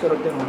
करते हैं।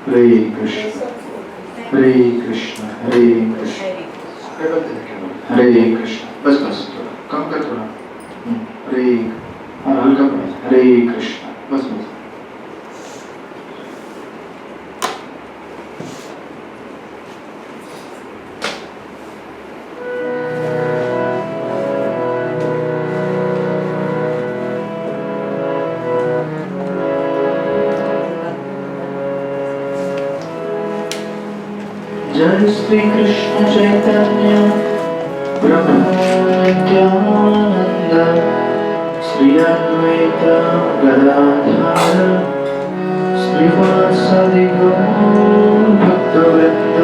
हरे कृष्ण हरे कृष्ण हरे कृष्ण हरे कृष्ण। बस बस थोड़ा कम कर, थोड़ा हरे, हल्का पड़ा। हरे कृष्ण, बस बस। जय श्री कृष्ण चैतन्य प्रभु नित्यानंद, श्री अद्वैत गदाधर श्रीवासादि गौर भक्तवृंद।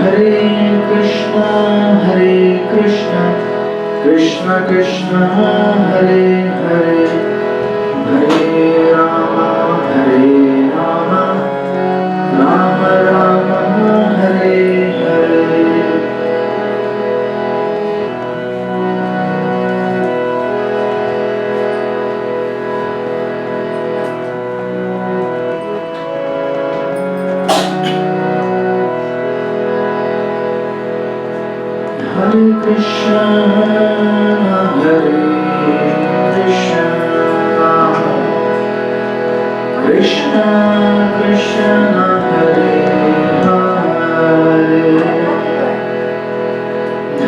हरे कृष्ण कृष्ण कृष्ण हरे हरे, हरे राम राम राम हरे हरे। हरे कृष्ण कृष्ण कृष्ण हरे हरे,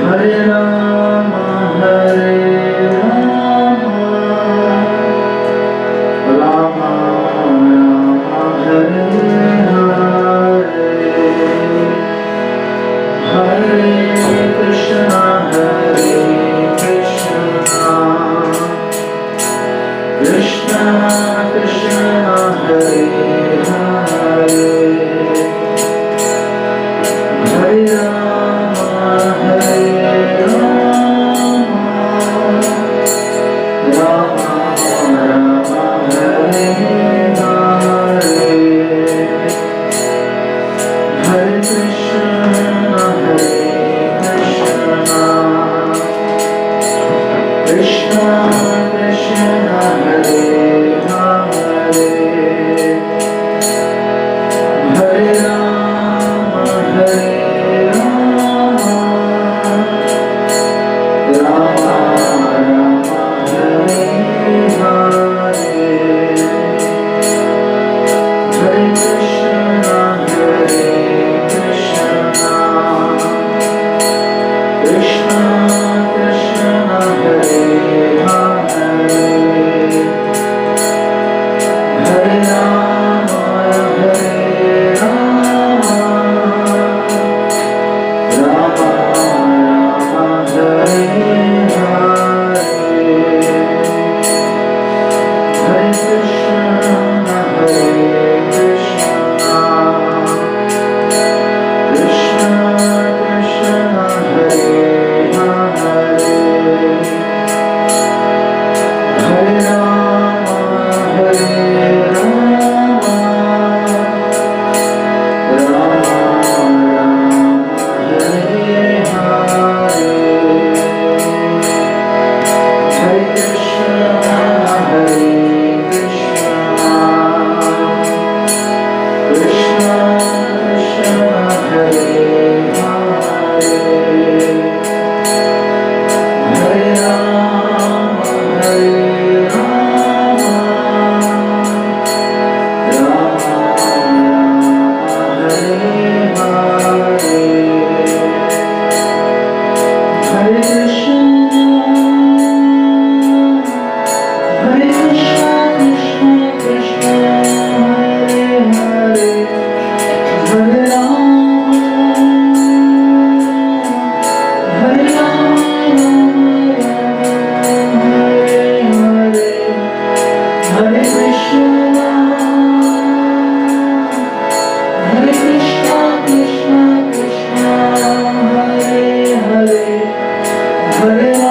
हरे राम राम हरे हरे। हरे कृष्ण कृष्ण कृष्ण हरे हरे, हरे राम राम हरे हरे। हरे Krishna Krishna Krishna Hare Hare, Hare Krishna, Krishna Krishna, Hare Hare, Hare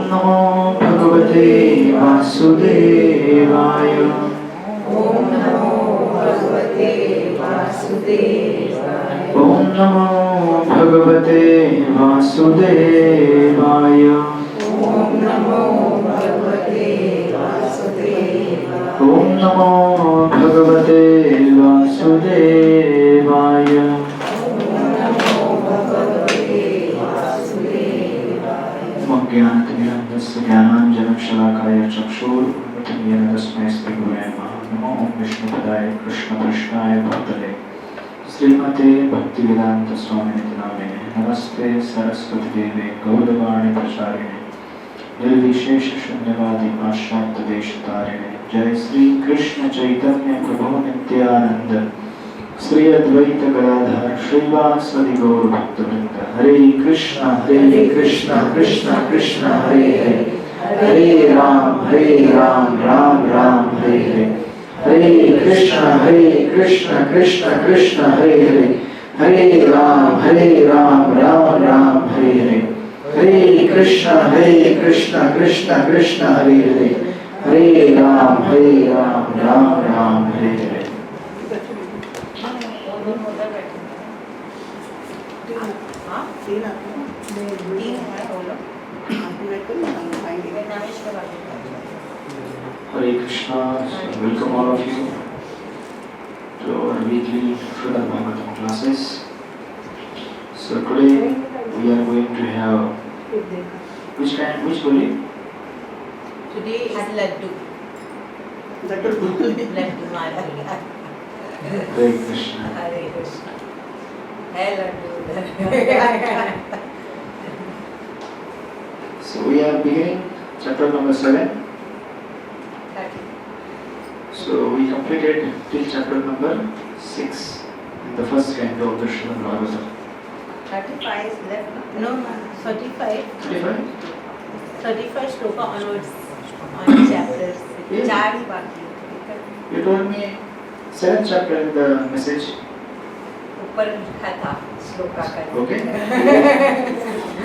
नमो भगवते वासुदेवाय। ओम नमो भगवते वासुदेवाय। ओम नमो भगवते वासुदेवाय। ओम नमो भगवते वासुदेवाय। ओम नमो भगवते वासुदेवाय। ज्ञानतिमिरन्धस्य ज्ञानाञ्जनशलाकाय चक्षुरुन्मिलितं येन तस्मै श्रीगुरवे नमः। नमो ओं विष्णुपदाय कृष्णकृष्णाय भूतले श्रीमते भक्तिवेदान्तस्वामिनिति नामिने। नमस्ते सरस्वतीदेवे गौरवाणी प्रचारिणे निर्विशेषशून्यवादी पाश्चात्यदेशतारिणे। जय श्री कृष्ण चैतन्य प्रभु नित्यानंद श्री अद्वैत गदाधर श्रीवासदि गौर भक्तवृंद। हरे कृष्ण कृष्ण कृष्ण हरे हरे, हरे राम राम राम हरे हरे। हरे कृष्ण कृष्ण कृष्ण हरे हरे, हरे राम राम राम हरे हरे। हरे कृष्ण कृष्ण कृष्ण हरे हरे, हरे Ram Ram Ram Hare Hare. Hare Krishna, welcome all of you to our weekly Srimad Bhagavatam classes. So today we are going to have which Goli? Today is Laddu. Laddu Madhuri. Hare Krishna. Hare Krishna. Hey Laddu. So we are beginning chapter number 7. So we completed till chapter number 6 in the first canto of the Srimad Bhagavatam. 35 is left. No, 35. 35? 35 shloka onwards on chapters. Yes. 4 ही बाकी है. You told me 7th chapter in the message. ऊपर लिखा था श्लोका का. Okay.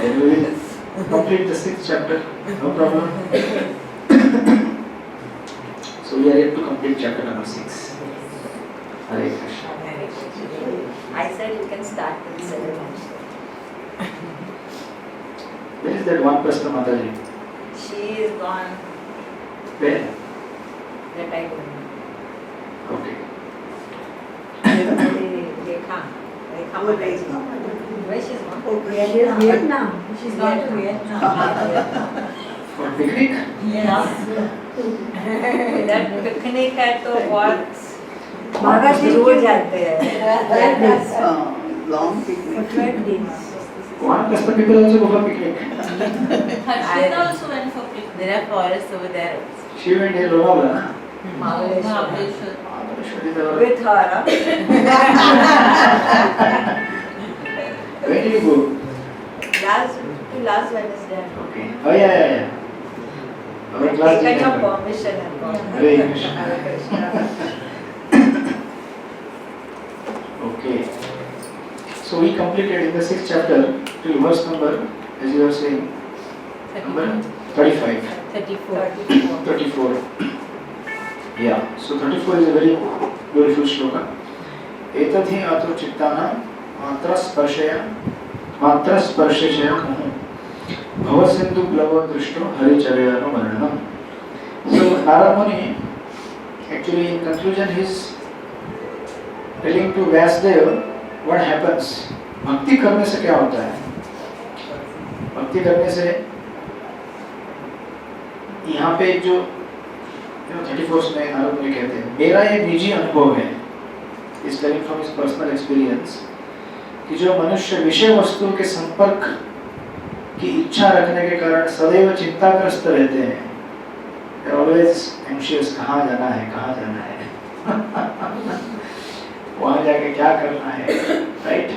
Then we will complete the 6th chapter. No problem. So we are yet to complete chapter number 6. Hare Krishna. I said you can start with 7. Where is that one Prasna Mataji? She is gone. Where? That I don't know. Okay. Rekha. Where she's gone? Vietnam. She's gone to Vietnam. For picnic? Yes. That picnic है तो बहुत रोज जाते हैं. Long picnic. 12 days. One Prasna people also go for picnic. Harshita also went for picnic. There are forests over there. She went here Lonavala. Mahabaleshwar. Mahabaleshwar is our... With her, huh? Where did you go? Last Wednesday. Okay. Oh yeah. Our class Taken your teacher. permission and gone. Hare Krishna. Hare Krishna. Okay. So we completed in the 6th chapter till verse number, as you are saying, number 35. 34. Yeah. So 34 is a very beautiful shloka. Etadhi ato chittana matra sparshaya bhavasindu plava drishto haricharyano varnam. So Narad Muni, actually in conclusion, he is telling to Vyasdeva what happens. भक्ति करने से क्या होता है? भक्ति करने से यहाँ पे जो 34 में नारद मुनि कहते हैं, मेरा ये निजी अनुभव है, इस telling from his personal experience, कि जो मनुष्य विषय वस्तु के संपर्क की इच्छा रखने के कारण सदैव चिंताग्रस्त रहते हैं, ऑलवेज एंशियस, कहाँ जाना है वहाँ जाके क्या करना है, राइट?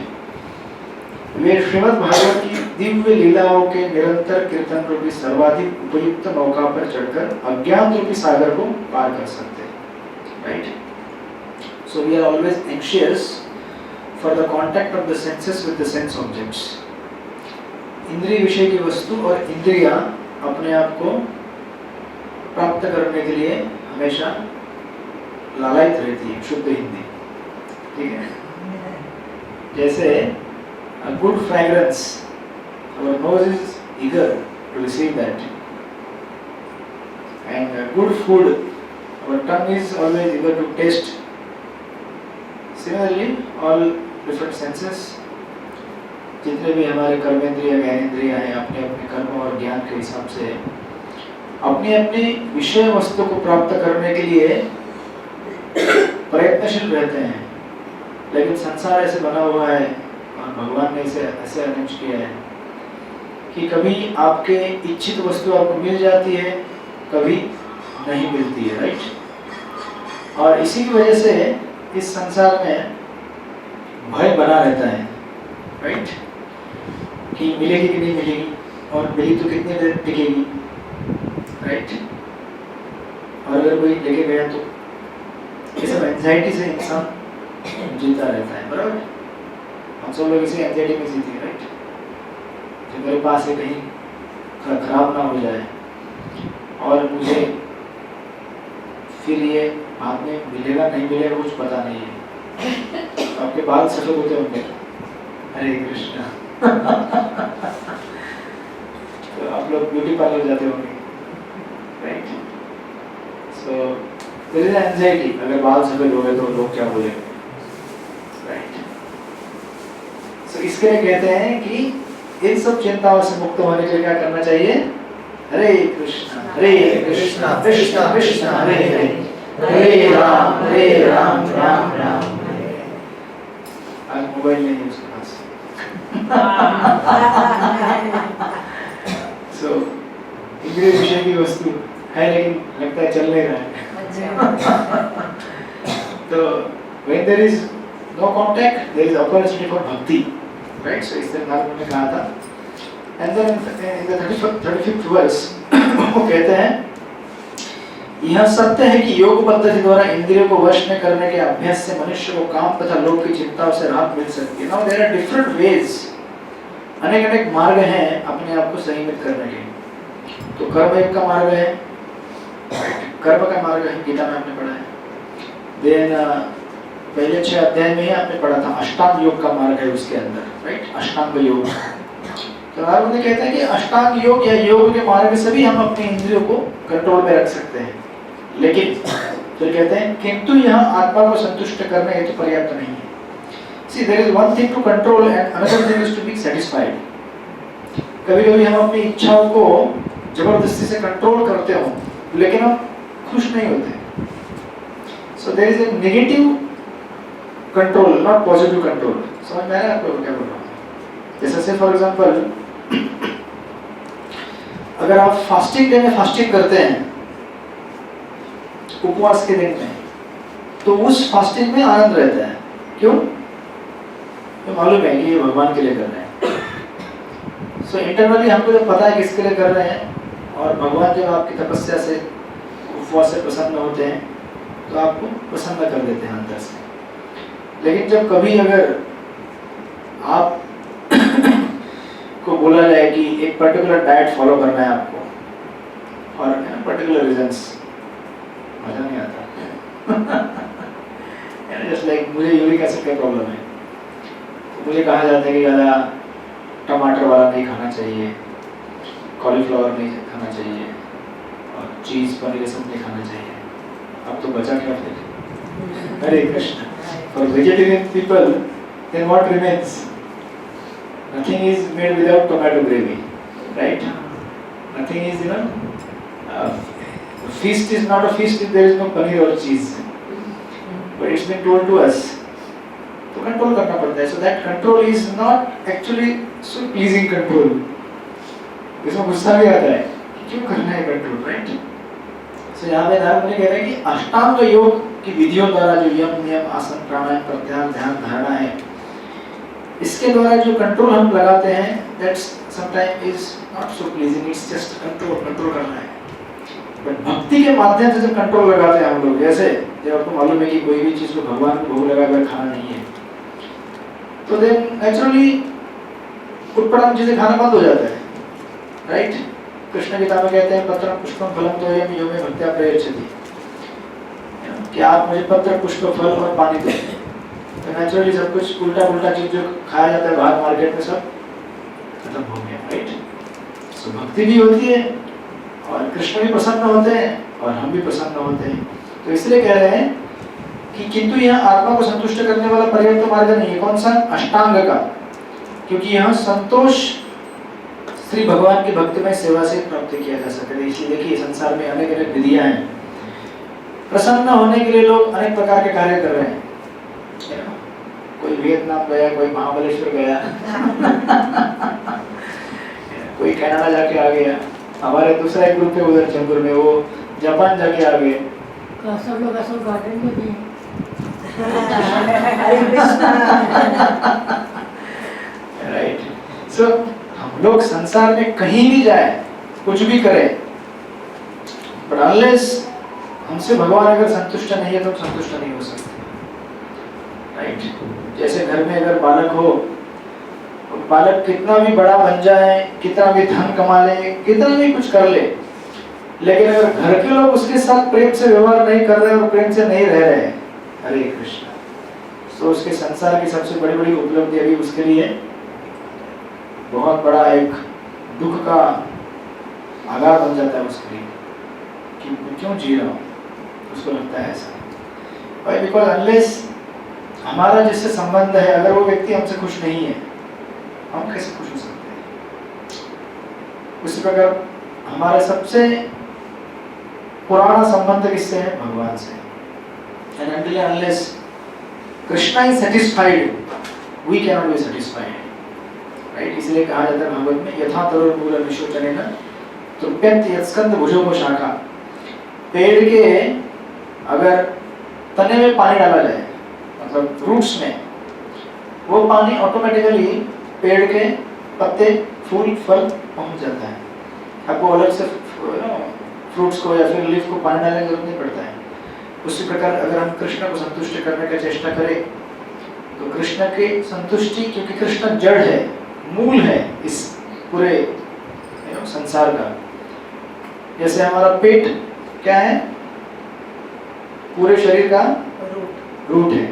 वे श्रीमद् भागवत की दिव्य लीलाओं के निरंतर कीर्तन रूपी सर्वाधिक उपयुक्त नौका पर चढ़कर अज्ञान रूपी सागर को पार कर सकते हैं, right? So we are always anxious for the contact of the senses with the sense objects. इंद्रिय विषय की वस्तु और इंद्रियां अपने आप को प्राप्त करने के लिए हमेशा लालायित रहती है, शुद्ध हिंदी, ठीक है। जैसे a good fragrance, our nose is eager to receive that, and good food, our tongue is always eager to taste. Similarly, all different senses, जितने भी हमारे कर्मेंद्रिय ज्ञानेंद्रिय हैं, अपने अपने कर्म और ज्ञान के हिसाब से अपनी अपनी विषय वस्तु को प्राप्त करने के लिए प्रयत्नशील रहते हैं। लेकिन संसार ऐसे बना हुआ है और भगवान ने इसे ऐसे अरेंज किया है कि कभी आपके इच्छित वस्तु आपको मिल जाती है, कभी नहीं मिलती है, राइट। और इसी की वजह से इस संसार में भय बना रहता है, राइट, कि मिलेगी कि नहीं मिलेगी, और मिली तो कितनी देर टिकेगी, राइट। और अगर कोई लेके गया तो ये सब एंजाइटी से इंसान जीता रहता है, बराबर। हम सब लोग इसी एंजाइटी में जीते हैं, राइट। जो मेरे पास है कहीं खराब ना हो जाए, और मुझे फिर ये बाद में मिलेगा नहीं मिलेगा कुछ पता नहीं है। तो आपके बाल सफेद होते होंगे, हरे कृष्णा। तो आप लोग ब्यूटी पार्लर जाते होंगे, right. So there is anxiety, अगर बाल सफेद हो गए तो लोग क्या बोलेंगे, राइट। सो इसके लिए कहते हैं कि इन सब चिंताओं से मुक्त होने के लिए क्या करना चाहिए? हरे कृष्णा कृष्णा कृष्णा हरे हरे, हरे राम राम राम हरे। आज मोबाइल नहीं है उसके पास। सो इंद्रिय विषय की वस्तु है लेकिन लगता है चल नहीं रहा है। तो when there is no contact, there is opportunity for bhakti, right? So इस तरह नारद ने कहा था। And then in the 35th verse वो कहते हैं, यह सत्य है कि योग पद्धति द्वारा इंद्रियों को वश में करने के अभ्यास से मनुष्य को काम तथा लोक की चिंताओं से राहत मिल सकती है। Now there are different ways, अनेक मार्ग हैं अपने आप को संयमित करने के। तो कर्म एक का मार्ग है, कर्म का मार्ग है, गीता में आपने पढ़ा है। देन पहले 6 अध्याय में ही आपने पढ़ा था अष्टांग योग का मार्ग है उसके अंदर, राइट, अष्टांग योग। तो नारद मुनि कहते हैं कि अष्टांग योग या योग के मार्ग से भी हम अपनी इंद्रियों को कंट्रोल में रख सकते हैं, लेकिन फिर कहते हैं किंतु यह आत्मा को संतुष्ट करने हेतु पर्याप्त नहीं है। See, there is one thing to control and another thing is to be satisfied. कभी-कभी हम अपनी इच्छाओं को जबरदस्ती से कंट्रोल करते हो, लेकिन हम खुश नहीं होते। So there is a negative control, not positive control. समझ में आ रहा है आपको क्या बोल रहा हूँ? जैसे से फॉर एग्जाम्पल, अगर आप फास्टिंग डे में फास्टिंग करते हैं, उपवास के दिन में, तो उस फास्टिंग में आनंद रहता है। क्यों? तो मालूम है कि ये भगवान के लिए कर रहे हैं। सो इंटरनली हमको जब पता है किसके लिए कर रहे हैं, और भगवान जब आपकी तपस्या से उपवास से प्रसन्न होते हैं तो आपको प्रसन्न कर देते हैं अंदर से। लेकिन जब कभी अगर आप को बोला जाए कि एक पर्टिकुलर डाइट फॉलो करना है आपको, और पर्टिकुलर रीजंस, मजा नहीं आता। जस्ट लाइक मुझे यूरिक एसिड का प्रॉब्लम है, तो मुझे कहा जाता है कि ज़्यादा टमाटर वाला नहीं खाना चाहिए, कॉलीफ्लावर नहीं खाना चाहिए, और चीज़ पनीर ये सब नहीं खाना चाहिए। अब तो बचा क्या फिर? हरे Krishna. For vegetarian people, then what remains? Nothing is made without tomato gravy, right? Nothing is, feast is not a feast if there is no paneer or cheese. But it's been told to us to control करना पड़ता है. So that control is not actually so pleasing control. इसमें गुस्सा भी आता है, क्यों करना है कंट्रोल, राइट? So यहाँ पे नारद मुनि कह रहे हैं कि अष्टांग योग की विधियों द्वारा जो यम नियम आसन प्राणायाम प्रत्याहार ध्यान धारणा है, इसके द्वारा जो कंट्रोल हम लगाते हैं, that sometimes is not so pleasing. It's just control करना है। बट भक्ति के माध्यम से जब कंट्रोल लगाते हैं हम लोग, जैसे जब आपको मालूम है कि कोई भी चीज को भगवान को भोग लगाकर खाना नहीं है, तो देन नेचुरली उटपटांग चीजें खाना बंद हो जाता है, राइट? कृष्ण गीता में कहते हैं पत्रम पुष्पम फलम तोयम यो मे भक्त्या प्रयच्छति, कि आप मुझे पत्र पुष्प फल और पानी दो। तो नेचुरली सब कुछ उल्टा पुल्टा चीज जो खाया जाता है बाहर मार्केट में सब खत्म हो गया, राइट। सो भक्ति भी होती है और कृष्ण भी प्रसन्न होते हैं और हम भी प्रसन्न होते हैं। तो इसलिए कह रहे हैं कि किंतु यह आत्मा को संतुष्ट करने वाला पर्याप्त मार्ग नहीं है। कौन सा? अष्टांग का, क्योंकि यह संतोष श्री भगवान की भक्तिमय सेवा से प्राप्त किया जा सकता है। इसलिए देखिए संसार में अनेक अनेक विधियां हैं, प्रसन्न होने के लिए लोग अनेक प्रकार के कार्य कर रहे हैं। कोई वियतनाम गया, कोई महाबलेश्वर गया कोई कनाडा जाके आ गया। हमारे दूसरा एक ग्रुप है उधर जयपुर में, वो जापान जाके आ गए। सब लोग असल गार्डन में भी हरे कृष्णा। राइट। सो हम लोग संसार में कहीं भी जाए, कुछ भी करें, बट अनलेस हमसे भगवान अगर संतुष्ट नहीं है तो हम संतुष्ट नहीं हो सकते, राइट। जैसे घर में अगर बालक हो, बालक कितना भी बड़ा बन जाए, कितना भी धन कमा ले, कितना भी कुछ कर ले, लेकिन अगर घर के लोग उसके साथ प्रेम से व्यवहार नहीं कर रहे और प्रेम से नहीं रह रहे, हरे कृष्ण, तो उसके संसार की सबसे बड़ी बड़ी उपलब्धि अभी उसके लिए बहुत बड़ा एक दुख का आघात बन जाता है उसके लिए कि मैं क्यों जी रहा हूँ, उसको लगता है ऐसा। भाई बिकॉज अनलेस हमारा जिससे संबंध है, अगर वो व्यक्ति हमसे खुश नहीं है, हम कैसे खुश हो सकते हैं। उसी प्रकार हमारा सबसे पुराना संबंध किससे है? भगवान से। And until and unless Krishna is satisfied, we cannot be satisfied, right? इसलिए कहा जाता है भागवत में यथा तरुर मूल निशोचनेन तृप्यन्ति यत्स्कन्ध भुजो शाखा। पेड़ के अगर तने में पानी डाला जाए, मतलब रूट्स में, वो पानी ऑटोमेटिकली पेड़ के पत्ते, फूल, फल पहुंच जाता है। आपको अलग से फ्रूट्स को या फिर लीफ को पानी डालने की जरूरत नहीं पड़ता है। उसी प्रकार अगर हम कृष्ण को संतुष्ट करने का चेष्टा करें तो कृष्ण की संतुष्टि, क्योंकि कृष्ण जड़ है, मूल है इस पूरे संसार का। जैसे हमारा पेट क्या है? पूरे शरीर का रूट है।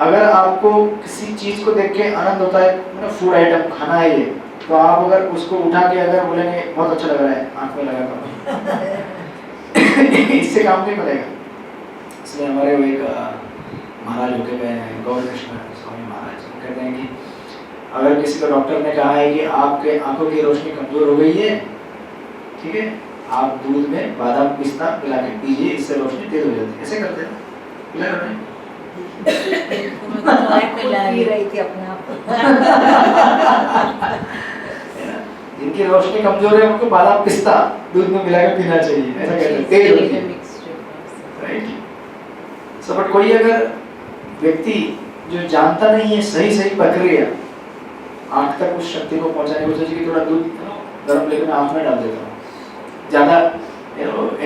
अगर आपको किसी चीज को देख के आनंद होता है, फूड आइटम खाना है ये, तो आप अगर उसको उठा के अगर बोलेंगे बहुत अच्छा लग रहा है, आंख में लगा कर इससे काम नहीं बनेगा। इसलिए हमारे वो एक महाराज होके गए हैं, गौर कृष्ण स्वामी महाराज, कहते हैं कि अगर किसी को डॉक्टर ने कहा है कि आपके आंखों की रोशनी कमजोर हो गई है, ठीक है, आप दूध में बादाम पिस्ता मिला के पीजिए, इससे रोशनी तेज हो जाती है। ऐसे करते हैं, पी रही थी अपने आप। जिनकी रोशनी कमजोर है उनको बादाम पिस्ता दूध में मिला के पीना चाहिए, ऐसा कहते हैं, तेज होती है, राइट। सो बट कोई अगर व्यक्ति जो जानता नहीं है सही सही प्रक्रिया आंख तक उस शक्ति को पहुंचाने की, सोचे कि थोड़ा दूध गर्म लेकर मैं आंख में डाल देता हूँ, ज्यादा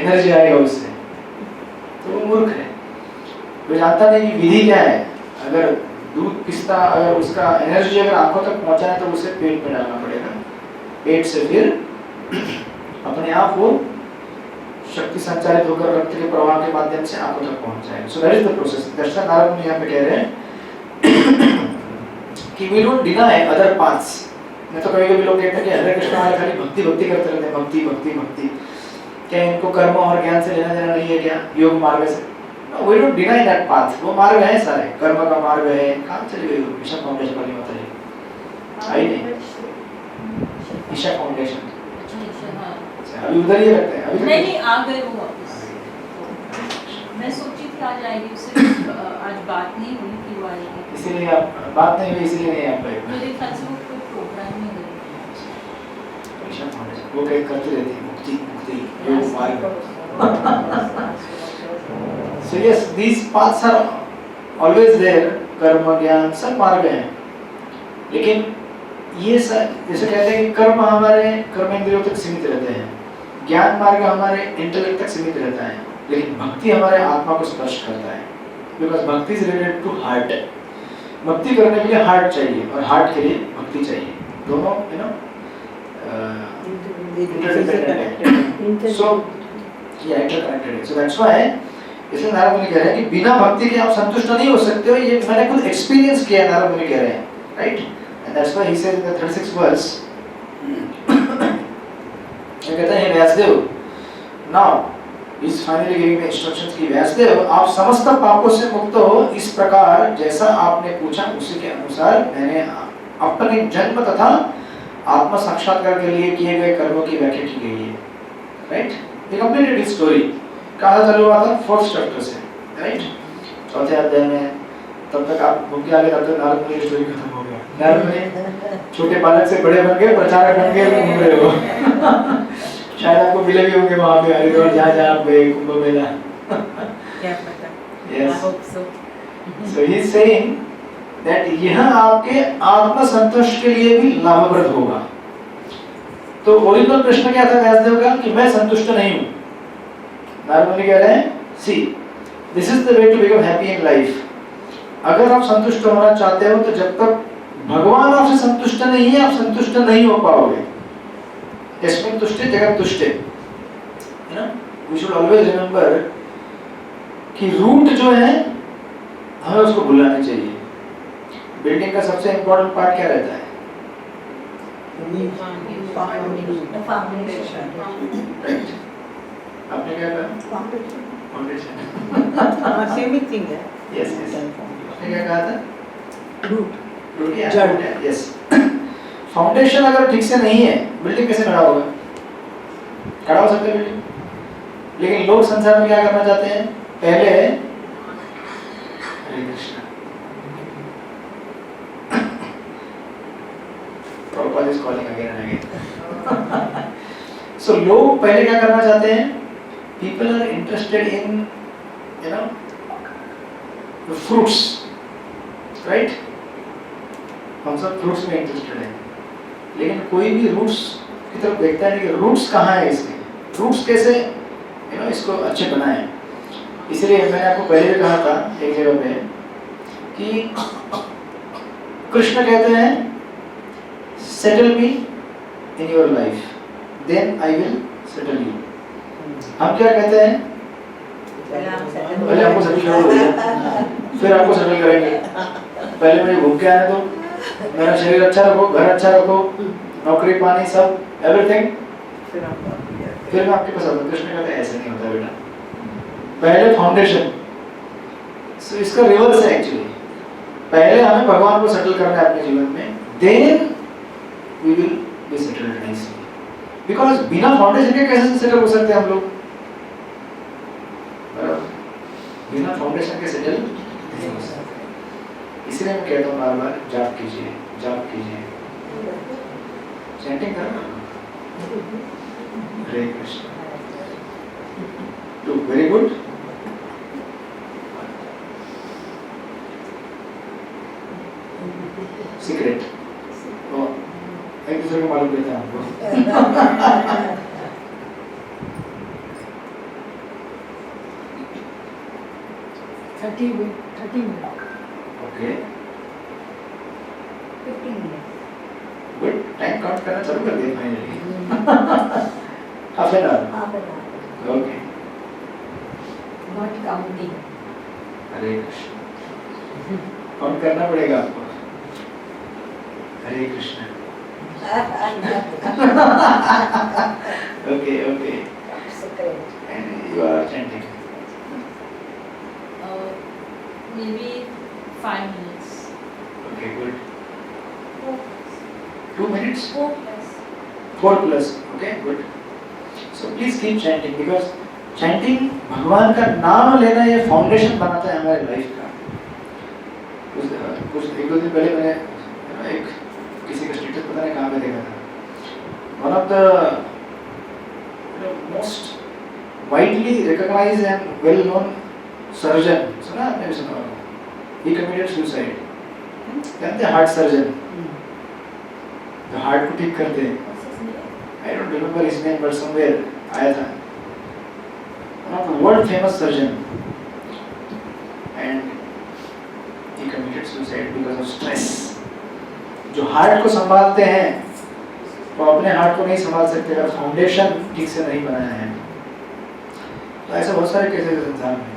एनर्जी आएगा उससे, तो वो मूर्ख है। वो जानता नहीं कि विधि क्या है। अगर दूध पिस्ता अगर उसका एनर्जी अगर आंखों तक पहुंचाना है तो उसे पेट में डालना पड़ेगा, पेट से फिर अपने आप वो शक्ति संचारित होकर रक्त के प्रवाह के माध्यम से आंखों तक पहुंच जाएगा। So that is the process. Darshan Narad यहाँ पे कह रहे हैं कि we don't deny other paths. मैं तो कभी-कभी लोग कहते हैं कि हरे कृष्ण वाले खाली भक्ति भक्ति करते रहते हैं, भक्ति भक्ति भक्ति, क्या इनको कर्म और ज्ञान से लेना देना नहीं है क्या, योग मार्ग से? No, we don't deny that path. वो मार्ग है सारे, कर्म का मार्ग है। कहाँ चली गई ईशा फाउंडेशन वाली माता जी? आई नहीं, ईशा फाउंडेशन अभी उधर ही रखते हैं। अभी नहीं आ गए वो वापस। मैं सोची थी आज आएगी, उससे आज बात नहीं हुई कि वो आएगी, इसीलिए आप बात नहीं हुई, इसीलिए नहीं आप गए। मेरे ख्याल से वो कोई प्रोग्राम नहीं है। ईशा फाउंडेशन वो कहीं करती रहती है, मुक्ति मुक्ति योग मार्ग। So yes, these paths are always there, कर्म ज्ञान सब मार्ग हैं, लेकिन ये सब जैसे कहते हैं कि कर्म हमारे कर्म इंद्रियों तक सीमित रहते हैं, ज्ञान मार्ग हमारे इंटेलेक्ट तक सीमित रहता है, लेकिन भक्ति हमारे आत्मा को स्पर्श करता है। बिकॉज भक्ति इज रिलेटेड टू हार्ट। भक्ति करने के लिए हार्ट चाहिए और हार्ट के लिए भक्ति चाहिए। दोनों interdependent है. So yeah, interconnected है. So that's why इसलिए नारद मुनि कह रहे हैं कि बिना भक्ति के आप संतुष्ट नहीं हो सकते हो. ये मैंने खुद एक्सपीरियंस किया है, नारद मुनि कह रहे हैं, right? And that's why he said in the 36th verse, ये कहते हैं, Vyasdev, now he is finally giving the instructions कि व्यासदेव आप समस्त पापों से मुक्त हो इस प्रकार जैसा आपने पूछा उसी के अनुसार मैंने अपने जन्म तथा आत्म साक्षात्कार के लिए किए गए कर्मों की व्याख्या की गई है, राइट? ये कंप्लीटेड हिज स्टोरी. कहाँ चालू हुआ था? 4th चैप्टर से, राइट? 4थे अध्याय में. तब तक आप घूम के आगे, तब तक नारद मुनि की स्टोरी खत्म हो गया. नारद मुनि छोटे बालक से बड़े बन गए, प्रचारक बन गए, घूम रहे हो. शायद आपको मिले भी होंगे वहाँ पे हरिद्वार जहाँ आप गए, कुंभ मेला. क्या पता. Yes. I hope so. So he is saying that यह आपके आत्म संतोष के लिए भी लाभप्रद होगा. तो ओरिजिनल प्रश्न क्या था व्यासदेव का कि मैं संतुष्ट नहीं हूँ. नारद मुनि कह रहे हैं, see, this is the way to become happy in life. अगर आप संतुष्ट होना चाहते हो तो जब तक भगवान आपसे संतुष्ट नहीं है, आप संतुष्ट नहीं हो पाओगे. यस्मिन् तुष्टे जगत् तुष्टे. है ना? We should always remember कि रूट जो है हमें उसको भूलना नहीं चाहिए. बिल्डिंग का सबसे इम्पोर्टेंट पार्ट क्या रहता है? The foundation. राइट. आपने क्या कहा? फाउंडेशन. सेम ही थिंग है. Yes yes. आपने क्या कहा था? रूट या जड़. यस. फाउंडेशन अगर ठीक से नहीं है, बिल्डिंग कैसे खड़ा होगा? खड़ा हो सकता है बिल्डिंग. लेकिन लोग संसार में क्या करना चाहते हैं? पहले हरे Krishna. Prabhupada is calling again and again. So लोग पहले क्या करना चाहते हैं? People are interested in, you know, the fruits, right? हम सब fruits में interested हैं. लेकिन कोई भी roots की तरफ देखता नहीं कि roots कहाँ है इसके. Roots कैसे, you know, इसको अच्छे बनाएं. इसलिए मैंने आपको पहले भी कहा था एक जगह पे कि कृष्ण कहते हैं settle me in your life, then I will settle you. हम क्या कहते हैं? पहले आपको सेटल करो, फिर आपको सेटल करेंगे. पहले मुझे घूम के आने दो, मेरा शरीर अच्छा रखो, घर अच्छा रखो, नौकरी पानी सब एवरीथिंग, फिर मैं आपके पास आता हूँ. कृष्ण कहते हैं ऐसे नहीं होता बेटा. पहले फाउंडेशन. सो इसका रिवर्स है एक्चुअली. पहले हमें भगवान को सेटल करना है अपने जीवन में, then we will be settled nicely. Because बिना फाउंडेशन के कैसे सेटल हो सकते हैं हम लोग? बिना फाउंडेशन के सेटल नहीं हो सकते. इसलिए मैं कहता हूँ बार बार जाप कीजिए, जाप कीजिए, चैंटिंग करो. हरे Krishna. Do very good. Secret. Oh, एक दूसरे को मालूम देते हैं आपको. 30 minutes. Okay. 15 minutes. Good. Time count करना चालू कर दिया finally. Half an hour. Half an hour. Okay. Not counting. Hare Krishna. Count करना पड़ेगा आपको. हरे Krishna. Okay, okay. Secret. And you are chanting. Maybe 5 minutes. Okay, good. 2 minutes. 4 plus. 4 plus. Okay, good. So please keep chanting because chanting भगवान का नाम लेना ये foundation बनाता है हमारे लाइफ का. कुछ एक दो दिन पहले मैंने एक किसी का स्टेटस पता नहीं कहाँ पे देखा था. One of the most widely recognized and well-known surgeon, सुना आपने भी सुना होगा. He committed suicide. जानते हैं हार्ट सर्जन, जो हार्ट को ठीक करते हैं. I don't remember his name, but somewhere आया था. One of the world famous surgeon, and he committed suicide because of stress. जो हार्ट को संभालते हैं, वो अपने हार्ट को नहीं संभाल सकते अगर फाउंडेशन ठीक से नहीं बनाया है। तो ऐसे बहुत सारे केसेस संसार में है।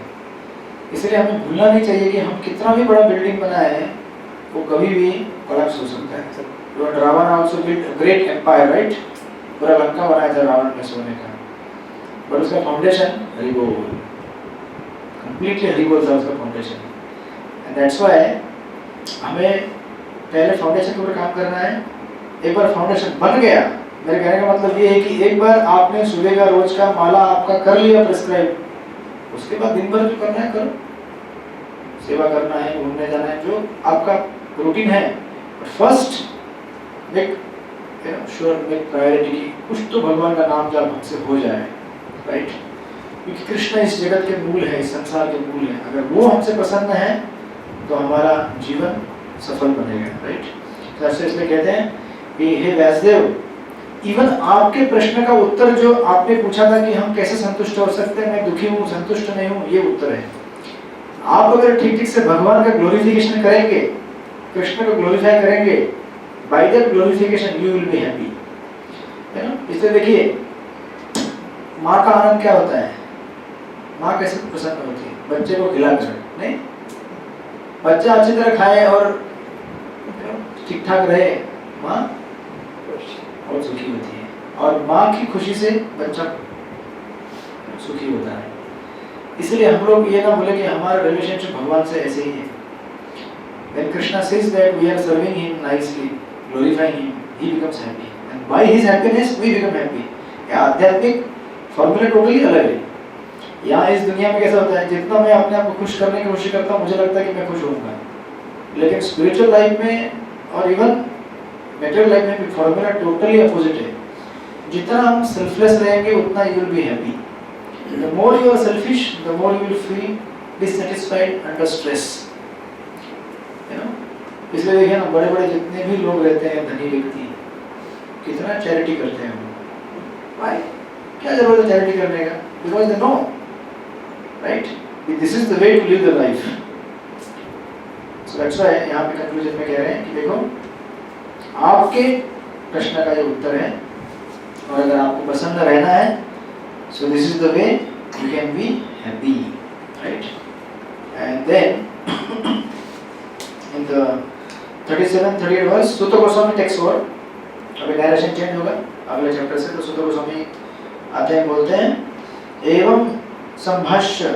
इसलिए हमें भूलना नहीं चाहिए कि हम कितना भी बड़ा बिल्डिंग बनाए हैं वो कभी भी कोलैप्स हो सकता है। तो Ravan also built a great empire, right? पूरा लंका बनाया था रावण ने सोने का, पर उसका फाउंडेशन हरिबोल, कंप्लीटली हरिबोल था उसका फाउंडेशन। एंड दैट्स व्हाई हमें पहले फाउंडेशन के ऊपर काम करना है। एक बार फाउंडेशन बन गया, मेरे कहने का मतलब ये है कि एक बार आपने सुबह का रोज का माला आपका कर लिया प्रिस्क्राइब, उसके बाद दिन भर जो करना है करो, सेवा करना है, घूमने जाना है, जो आपका रूटीन है। First make sure, make priority की कुछ तो भगवान का नाम जाप हमसे हो जाए, राइट? क्योंकि कृष्ण इस जगत के मूल है, इस संसार के मूल है। अगर वो हमसे प्रसन्न है तो हमारा जीवन सफल बनेगा, राइट? तो ऐसे इसलिए कहते हैं कि हे व्यासदेव, इवन आपके प्रश्न का उत्तर जो आपने पूछा था कि हम कैसे संतुष्ट हो सकते हैं, मैं दुखी हूँ, संतुष्ट नहीं हूँ, ये उत्तर है। आप अगर ठीक से भगवान का ग्लोरिफिकेशन करेंगे, कृष्ण को ग्लोरीफाई करेंगे, by that glorification you will be happy, है ना? इसलिए देखिए माँ का आनंद क्या होता है, माँ कैसे प्रसन्न होती है? बच्चे को खिलाकर, नहीं? बच्चा अच्छी तरह खाए और ठीक ठाक रहे, माँ बहुत सुखी होती है, और माँ की खुशी से बच्चा सुखी होता है। इसलिए हम लोग ये ना बोले कि हमारा रिलेशनशिप भगवान से ऐसे ही है। When Krishna says that we are serving him nicely, glorifying him, he becomes happy, and by his happiness we become happy. ये आध्यात्मिक फॉर्मूला टोटली अलग है। यहाँ इस दुनिया में कैसा होता है, जितना मैं अपने आप को खुश करने की कोशिश करता हूँ मुझे लगता है कि मैं खुश होऊंगा, लेकिन स्पिरिचुअल लाइफ में और इवन मेटेरियल लाइफ में भी फॉर्मूला टोटली अपोजिट है। जितना हम सेल्फलेस रहेंगे उतना you will be happy. The more you are selfish, the more you will feel dissatisfied under stress. You know? इसलिए देखिए ना, बड़े-बड़े जितने भी लोग रहते हैं, धनी व्यक्ति, कितना चैरिटी करते हैं वो। Why? क्या जरूरत है चैरिटी करने का? Because they know, right? This is the way to live the life. So that's why यहाँ पे conclusion में कह रहे हैं कि देखो, आपके प्रश्न का ये उत्तर है, और अगर आपको प्रसन्न रहना है, so this is the way you can be happy, right? And then in the 37-38 verse, Sutta Goswami takes over. अभी डायरेक्शन चेंज होगा अगले चैप्टर से। तो सुत्ता गोस्वामी आते हैं, बोलते हैं, एवं संभाष्य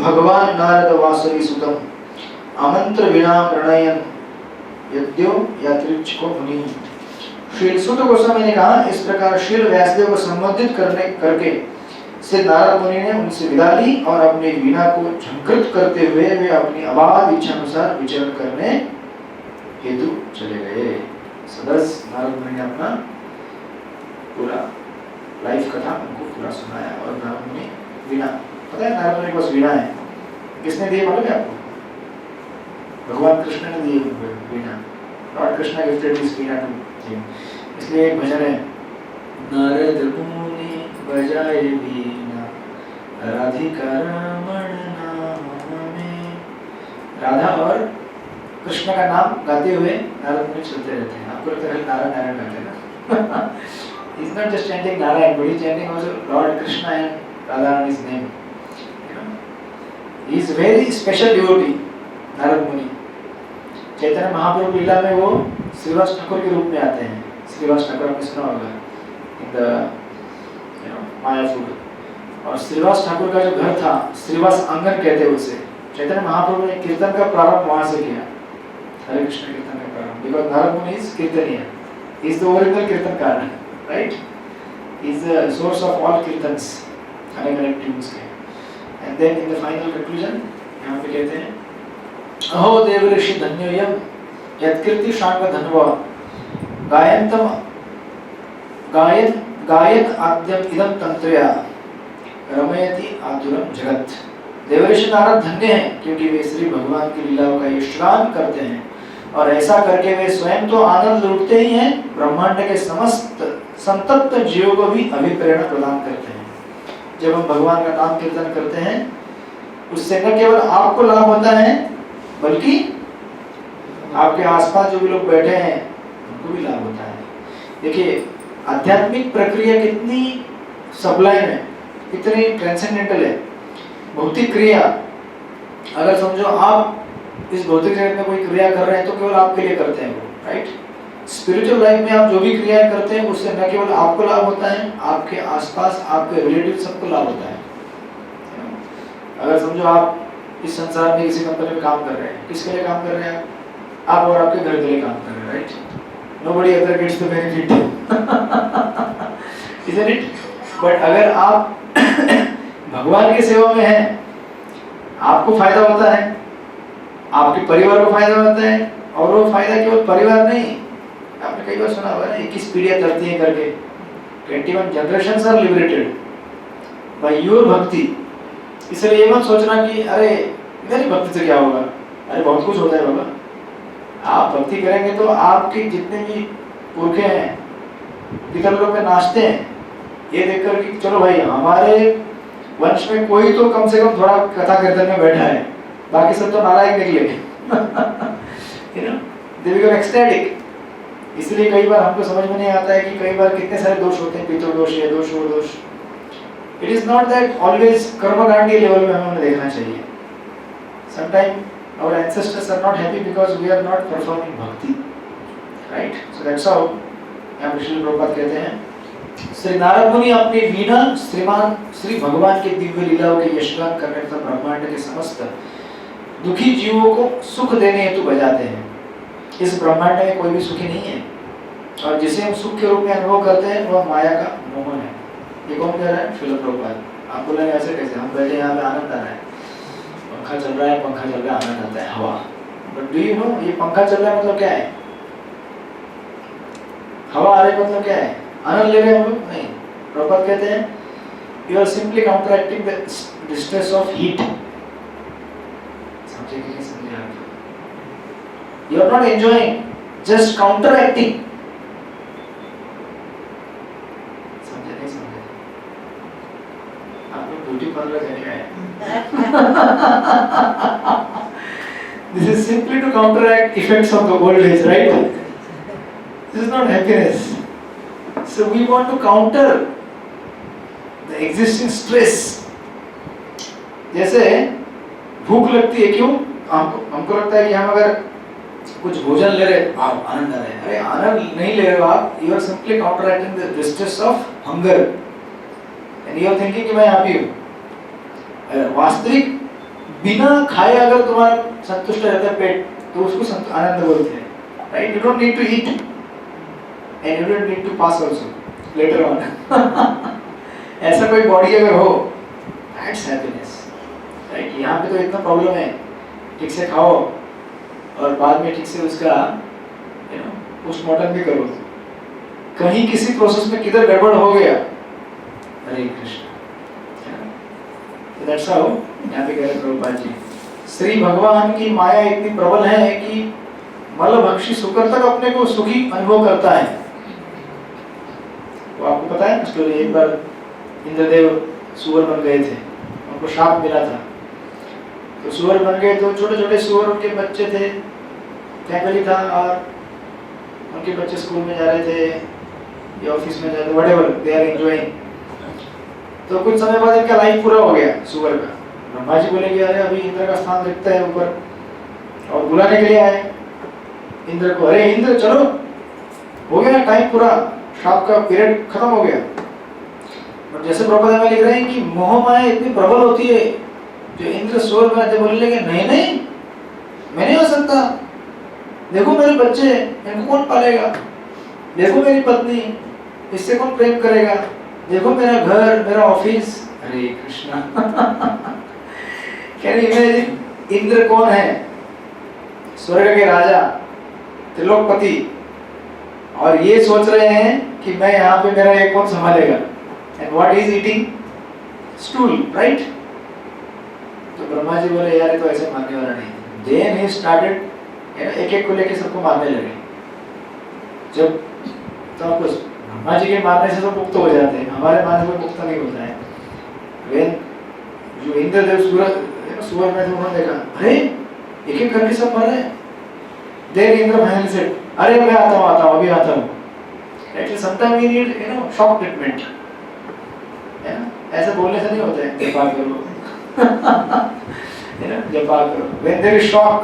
भगवान नारद वासवी सुतम आमंत्र विना प्रणयन यद्यो यात्रिच्छको मुनि। श्री सुत गोस्वामी ने कहा, इस प्रकार श्री व्यासदेव को संबोधित करके से नारद मुनि ने उनसे विदा ली और अपनी वीणा को झंकृत करते हुए वे अपनी अबाध इच्छा अनुसार विचरण करने हेतु चले गए। सदस नारद मुनि ने अपना पूरा लाइफ कथा उनको पूरा सुनाया, और नारद मुनि वीणा, पता है नारद मुनि के पास वीणा है, किसने दी मालूम है आपको? भगवान कृष्ण ने दी veena. Lord Krishna gifted this veena to him. इसलिए एक भजन है, नारद मुनि बजाए वीणा राधिका रमण नाम में। राधा और कृष्ण का नाम गाते हुए नारद मुनि चलते रहते हैं। आपको लगता है नारायण नारायण गाते हैं ना? He is not just chanting Narayan, but he is chanting also Lord Krishna and Radha and his name. You know, he is very special devotee, Narad मुनि। चैतन्य महाप्रभु लीला में वो श्रीवास ठाकुर के रूप में आते हैं। श्रीवास ठाकुर आपने सुना होगा इन द मायापुर। और श्रीवास ठाकुर का जो घर था, श्रीवास आंगन कहते हैं उसे। चैतन्य महाप्रभु ने कीर्तन का प्रारंभ वहां से किया, हरे कृष्ण कीर्तन का प्रारंभ। बिकॉज नारद मुनि इज कीर्तनीय, इज द ओरिजिनल कीर्तनकार, right? Is the source of all कीर्तन्स, अलग अलग ट्यून्स के। And then in the final conclusion यहाँ पे कहते हैं, अहो देव ऋषि धन्योयम यत्कीर्ति शांग धन्वा गायन्तम गायन आद्यम इदम तंत्रया रमयति आतुरम जगत। देवऋषि नारद धन्य हैं क्योंकि वे श्री भगवान की लीलाओं का यशगान करते हैं, और ऐसा करके वे स्वयं तो आनंद लूटते ही हैं, ब्रह्मांड के समस्त संतप्त जीवों को भी अभिप्रेरणा प्रदान करते हैं। जब हम भगवान का नाम कीर्तन करते हैं, उससे न केवल आपको लाभ होता है, बल्कि आपके आसपास जो भी लोग बैठे हैं उनको भी लाभ होता है। देखिए आध्यात्मिक प्रक्रिया कितनी सबलाइन है, कितनी ट्रांसेंडेंटल है। भौतिक क्रिया, अगर समझो आप इस भौतिक जगत में कोई क्रिया कर रहे हैं तो केवल आपके लिए करते हैं वो, राइट। स्पिरिचुअल लाइफ में आप जो भी क्रियाएं करते हैं उससे न केवल आपको लाभ होता है, आपके आसपास आपके रिलेटिव सबको लाभ होता है। अगर समझो आप इस संसार में किसी कंपनी में काम कर रहे हैं, किसके लिए काम कर रहे हैं आप और आपके घर के लिए काम कर रहे हैं, right. Nobody other gets the benefit, isn't it? But अगर आप भगवान की सेवा में हैं, आपको फायदा होता है, आपके परिवार को फायदा होता है, और वो फायदा केवल परिवार नहीं, आपने कई बार सुना होगा ना 21 पीढ़ियां तरती हैं करके, 21 generations are liberated by your भक्ति। इसलिए ये मत सोचना कि अरे इधर ही भक्ति से क्या होगा, अरे बहुत कुछ होता है बाबा। आप भक्ति करेंगे तो आपके जितने भी पुरखे हैं पितर लोग पे नाचते हैं ये देखकर कि चलो भाई हमारे वंश में कोई तो कम से कम थोड़ा कथा कीर्तन में बैठा है, बाकी सब तो नालायक निकले। you know, they become ecstatic। इसलिए कई बार हमको समझ में नहीं आता है कि कई बार कितने सारे दोष होते हैं, पितृ दोष, ये दोष, वो दोष। It is not that always कर्मकांडी लेवल में हमें देखना चाहिए। Sometime our ancestors are not happy because we are not performing bhakti, right? So that's how यहाँ श्री प्रभुपाद कहते हैं श्री नारद मुनि अपनी वीणा श्रीमान श्री भगवान के दिव्य लीलाओं के यशगान करने तथा ब्रह्मांड के समस्त दुखी जीवों को सुख देने हेतु बजाते हैं। इस ब्रह्मांड में कोई भी सुखी नहीं है, और जिसे हम सुख के रूप में अनुभव करते हैं वह माया का मोहन है। ये कौन कह रहा है? श्रील प्रभुपाद। आप बोलेंगे ऐसे कैसे, हम बैठे यहाँ पे आनंद आ रहा है, पंखा चल रहा है, पंखा चल रहा है, आनंद आता है, हवा। बट डू यू नो ये पंखा चल रहा है मतलब क्या है? हवा आ रही मतलब क्या है? आनंद ले रहे हैं हम लोग? नहीं। प्रभुपाद कहते हैं you are simply counteracting the distress of heat. समझे कि नहीं समझे आप? You are not enjoying, just counteracting. समझे नहीं समझे? आप लोग ब्यूटी पार्लर जाने आए। This is simply to counteract effects of the old age, right? This is not happiness. So we want to counter the existing stress. जैसे भूख लगती है, क्यों? हमको लगता है कि हम अगर कुछ भोजन ले रहे हैं, आप आनंद आ रहे हैं। अरे आनंद नहीं ले रहे हो आप, you are simply counteracting the distress of hunger, and you are thinking कि मैं हैप्पी हूँ। वास्तविक बिना खाए अगर तुम्हारा संतुष्ट रहता है पेट, तो उसको आनंद बोलते हैं, right? You don't need to eat and you don't need to pass also later on. ऐसा कोई बॉडी अगर हो, दैट्स हैप्पीनेस, राइट? यहाँ पे तो इतना प्रॉब्लम है, ठीक से खाओ और बाद में ठीक से उसका पोस्टमार्टम भी करो। कहीं किसी प्रोसेस में किधर गड़बड़ हो गया, हरे कृष्ण। That's how यहाँ पे कह रहे प्रभुपाद जी, श्री भगवान की माया इतनी प्रबल है कि मलभक्षी शुकर तक अपने को सुखी अनुभव करता है। तो आपको पता है स्टोरी, एक बार इंद्रदेव सुअर बन गए थे, उनको शाप मिला था। तो सुअर बन गए तो छोटे छोटे सुअर, उनके बच्चे थे, फैमिली था, और उनके बच्चे स्कूल में जा रहे थे या ऑफिस में जा रहे थे, व्हाटएवर दे आर एंजॉयिंग। तो कुछ समय बाद इनका लाइफ पूरा हो गया सुअर का। ब्रह्मा जी बोले कि अरे अभी इंद्र का स्थान रिक्त है ऊपर, और बुलाने के लिए आए इंद्र को। अरे इंद्र चलो, हो गया टाइम पूरा, शाप का पीरियड खत्म हो गया। और जैसे प्रभुपाद में लिख रहे हैं कि मोह माया इतनी प्रबल होती है, जो इंद्र सुअर बनाते बोलने लगे नहीं नहीं मैं नहीं हो सकता, देखो मेरे बच्चे, इनको कौन पालेगा, देखो मेरी पत्नी, इससे कौन प्रेम करेगा, देखो मेरा घर, मेरा office. Hare Krishna. Can you imagine? Indra कौन है? स्वर्ग के राजा, त्रिलोकपति, और ये सोच रहे हैं कि मैं यहाँ पे मेरा एक कौन संभालेगा। And what is eating? Stool, right? तो ब्रह्मा जी बोले यार ये तो ऐसे मारने वाला नहीं। देन ही स्टार्टेड, एक एक को लेके सबको मारने लगे। जब तो आपको ब्रह्मा जी के मारने से तो मुक्त हो जाते हैं, हमारे मारने से मुक्त नहीं होता है। वेन जो इंद्रदेव सुअर में थे, उन्होंने देखा अरे एक एक करके सब मर रहे हैं। देन इंद्र फाइनली सेड, अरे मैं आता हूँ अभी आता हूँ। Actually, sometimes we need, shock treatment. है ना? ऐसे बोलने से नहीं होता है, जपा करो, है ना? जपा करो. When there is shock,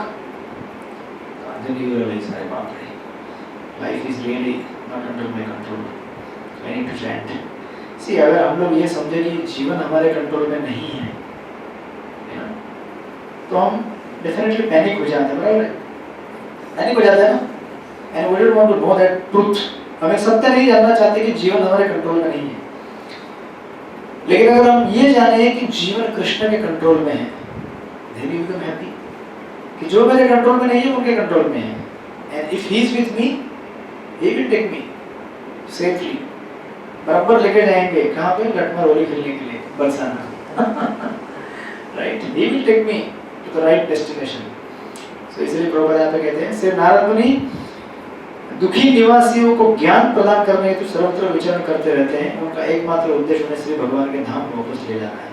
then you realize, अरे बाप रे, life is really not under my control. I need to chant. See, अगर हम लोग ये समझे कि जीवन हमारे कंट्रोल में नहीं है ना, तो हम डेफिनेटली पैनिक हो जाते हैं, बराबर है? पैनिक हो जाते हैं ना? And we don't want to know that truth. हमें सत्य नहीं जानना चाहते कि जीवन हमारे कंट्रोल में नहीं है. लेकिन अगर हम ये जाने कि जीवन कृष्ण के कंट्रोल में है, then you become happy. कि जो मेरे कंट्रोल में नहीं है, उनके कंट्रोल में है. And if he is with me, he will take me safely. बराबर लेके जाएंगे कहाँ पे? लटमर होली खेलने के लिए, Barsana. Right? He will take me to the right destination. So इसलिए प्रभुपाद यहाँ पे कहते हैं, श्री नारद मुनि दुखी निवासियों को ज्ञान प्रदान करने हेतु सर्वत्र विचरण करते रहते हैं. उनका एकमात्र उद्देश्य उन्हें श्री भगवान के धाम में वापस ले जाना है.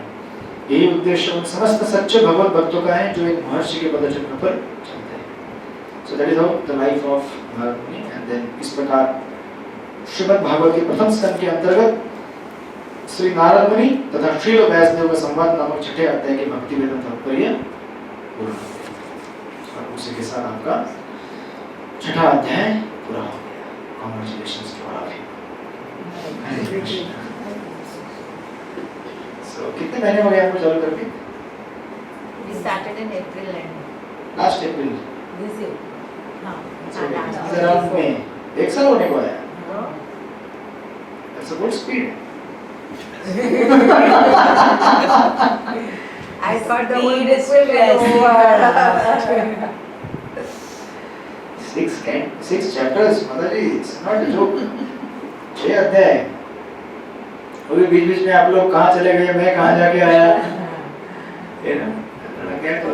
यही उद्देश्य उन समस्त सच्चे भगवत भक्तों का है जो इन महर्षि के पदचिह्न पर चलते हैं. So that is how the life of Narad मुनि. And then इस प्रकार श्रीमद् भागवत के प्रथम स्कंद के अंतर्गत श्री नारद मुनि तथा श्रील व्यासदेव का संवाद नामक छठे अध्याय के भक्ति वेदांत तात्पर्य पूर्ण हो गया. और उसी के साथ आपका छठा अध्याय पूरा हो गया. Congratulations to all of you. Hare Krishna. So कितने महीने हो गए आपको चालू करके? We started in April and Last April. this year. हाँ. So last it's around May. एक साल होने को आया. No. That's a good speed. I thought the whole Speed is book will get stress. over. Six chapters, Mataji, it's not a joke. 6 अध्याय. अभी बीच-बीच में आप लोग कहाँ चले गए, मैं कहाँ जाके आया, है ना? क्या तो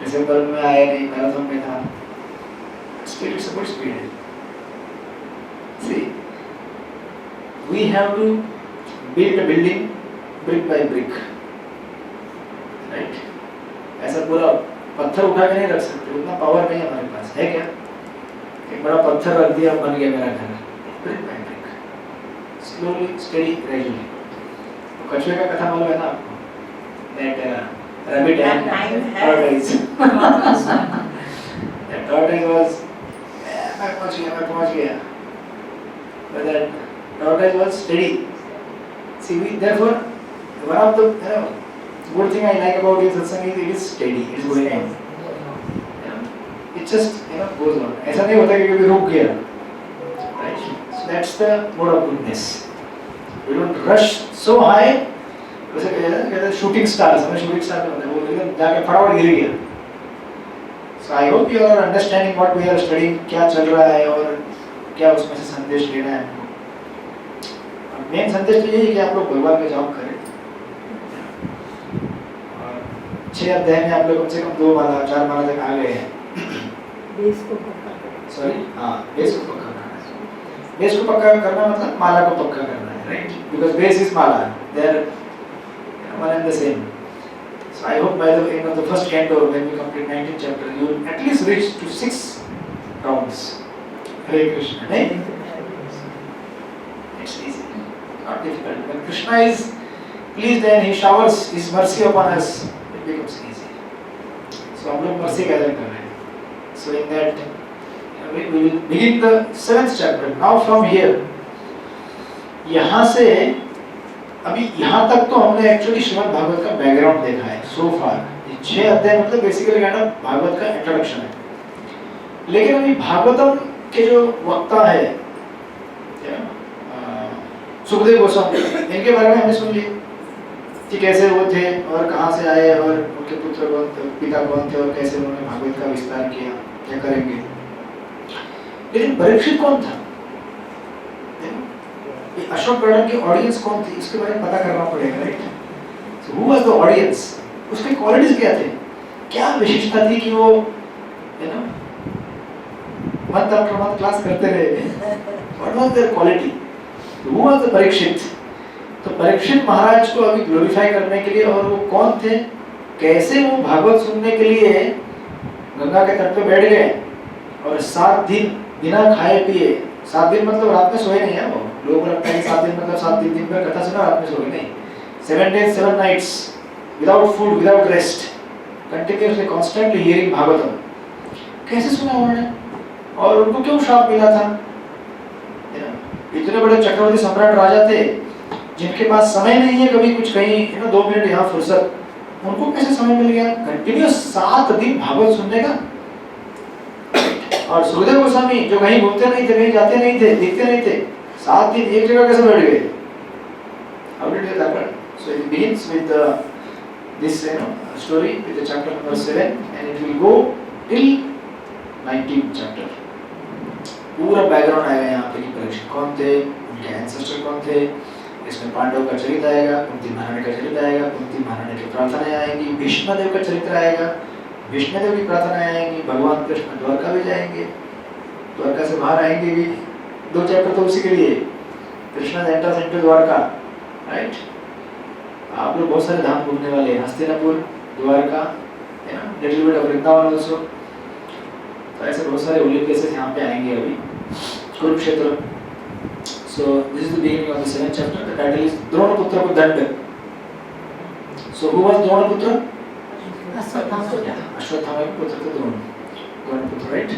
दिसंबर में आया नहीं, मैराथन में था. Still, it's a good speed. See, we have to build a building brick by brick, right? ऐसा पूरा पत्थर उठा के नहीं रख सकते, उतना पावर नहीं हमारे पास है. क्या एक बड़ा पत्थर रख दिया, बन गया मेरा घर. Brick by brick, slowly, steady, gradually. कछुए का कथा मालूम है ना आपको? That rabbit and tortoise. That tortoise was, मैं पहुंच गया. But that tortoise was steady. See, therefore, one of the good thing I like about your satsang is it is steady, it is going on. It just goes on. ऐसा नहीं होता कि कभी रुक गया. Right? So that's the mode of goodness. We don't rush so high. वैसे कहते हैं shooting stars. हमें shooting star नहीं होता. वो एकदम जाके फटाफट गिर गया. So I hope you are understanding what we are studying. क्या चल रहा है और क्या उसमें से संदेश लेना है हमको. मेन संदेश तो यही है कि आप लोग भगवान का जाप करें. 6 अध्याय में आप लोग कम से कम 2 माला 4 माला तक आ गए हैं. बेस को पक्का करना. सॉरी, हाँ, बेस को पक्का करना है. बेस को पक्का करना मतलब माला को पक्का करना है, राइट? बिकॉज बेस इज माला, they are one and the same. So I hope by the end of the first canto, when we complete 19th chapter, you will at least reach to 6 rounds. Hare Krishna, right? It's easy, not difficult. When Krishna is pleased, then He showers His mercy upon us. It becomes easy. So हम लोग mercy gather कर रहे हैं. So in that, we will begin the 7th chapter. Now from here, यहाँ से अभी यहाँ तक तो हमने एक्चुअली श्रीमद् भागवत का बैकग्राउंड देखा है सो फार. 6 अध्याय मतलब बेसिकली कहना भागवत का इंट्रोडक्शन है. लेकिन अभी भागवतम के जो वक्ता है सुखदेव गोस्वामी, इनके बारे में हमने सुन लिया कि कैसे वो थे और कहाँ से आए और उनके पुत्र कौन थे, पिता कौन थे और कैसे उन्होंने भागवत का विस्तार किया, क्या करेंगे. लेकिन परीक्षित कौन था, अशोक गार्डन की ऑडियंस कौन थी, इसके बारे में पता करना पड़ेगा, right? So who was the audience, उसके क्वालिटीज क्या थे, क्या विशेषता थी कि वो मंथ आफ्टर मंथ क्लास करते रहे. What was there quality, who was the Parikshit. तो परीक्षित महाराज को अभी ग्लोरीफाई करने के लिए, और वो कौन थे, कैसे वो भागवत सुनने के लिए गंगा के तट पे बैठ गए और 7 दिन बिना खाए पिए 7 दिन मतलब रात में सोए नहीं है वो। लोगों को लगता है कि 7 दिन मतलब 7 दिन पर कथा सुना रात में सोए नहीं। 7 days 7 nights without food, without rest, continuously, constantly hearing Bhagavatam. कैसे सुना उन्होंने? और उनको क्यों श्राप मिला था? इतने बड़े चक्रवर्ती सम्राट राजा थे जिनके पास समय नहीं है कभी कुछ कहीं 2 मिनट यहाँ फुर्सत, उनको कैसे समय मिल गया कंटिन्यूस 7 दिन भागवत सुनने का? और सुखदेव गोस्वामी जो कहीं घूमते नहीं थे, कहीं जाते नहीं थे, दिखते नहीं थे, 7 दिन एक जगह कैसे बैठ गए? How did that happen? So it begins with this story with the chapter number 7 and it will go till 19th chapter. पूरा बैकग्राउंड आएगा यहाँ पे कि परीक्षित कौन थे, उनके एंसेस्टर कौन थे, इसमें पांडव का चरित्र आएगा, कुंती महारानी का चरित्र आएगा, कुंती महारानी की प्रार्थनाएं आएंगी, भीष्मदेव का चरित्र आएगा, भीष्मदेव की प्रार्थनाएं आएंगी, भगवान कृष्ण द्वारका भी जाएंगे, द्वारका से बाहर आएंगे भी। 2 चैप्टर तो उसी के लिए, Krishna enters into Dwarka, right? आप लोग बहुत सारे धाम घूमने वाले हैं, हस्तिनापुर, द्वारका, है ना, little bit of Vrindavan also. तो ऐसे बहुत सारे होली प्लेसेस यहाँ पे आएंगे अभी। Kurukshetra. So this is the beginning of the 7th chapter. The title is Dronaputra ko Dand. So who was Dronaputra? Ashwatthama ke putra tha Drona. Dronaputra, right?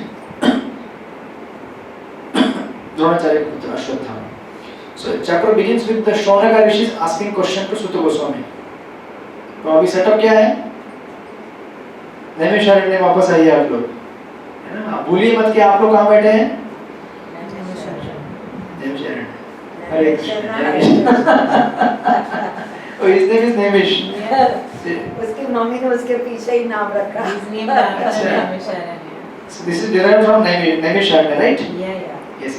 Dronacharya ke putra Ashwatthama. So chapter begins with the Shaunaka Rishi asking question to Suta Goswami. तो अभी setup क्या है? नैमिषारण्य में वापस आइए आप लोग, है ना? भूलिए मत कि आप लोग कहाँ बैठे हैं? Naimisharanya. Hare Krishna. Oh, his name is Nemish. उसकी मम्मी ने उसके पीछे ही नाम रखा। So this is derived from Naimisharanya, right? Yeah. Yes.